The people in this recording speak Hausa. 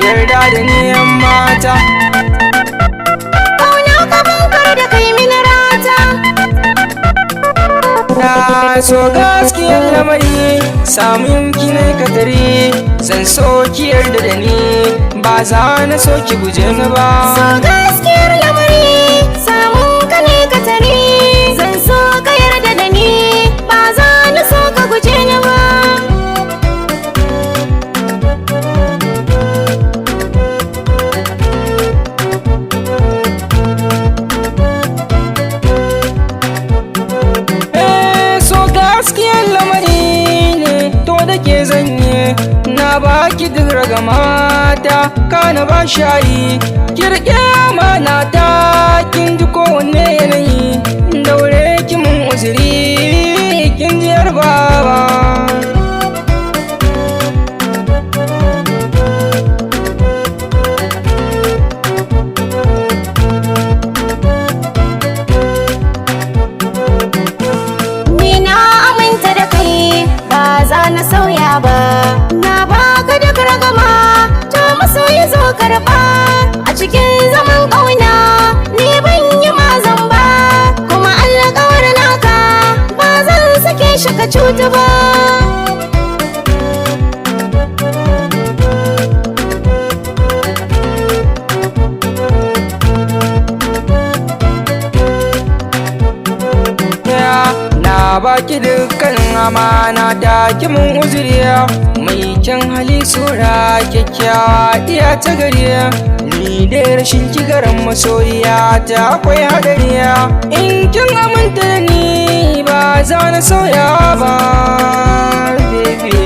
yarda da ni yan mata. Kauna ka bankar da kai min rata. Na so gaskiyar lamari samun ki ne katari, zan so ki yarda da ni ba za na so ki guje ni ba. So gaskiyar lamari samun ka ne ka tare, zan so ka yarda da ni ba za na so ka guje ni ba. Gaskiyar lamari ne to da ke zanye, na baki duk ragamata kana ba shayi, kirke amana ta kin ji kowanne yanayi, daure ki mun uzuri kin ji yar baba. Na sauya ba, na baka da ragama, to masoyi zo karba. A cikin zaman ƙauna ni ban yi mazan ba, kuma alƙawar naka ba zan sake shi ka cuta ba. Baki dukkan amana da kimin uzuriya, mai kyan hali sura kyakkyawa iya ta gariya, ni da rashin kigaran masoyiya ta akwai hadariya, in kin aminta da ni ba za na sauya ba baby.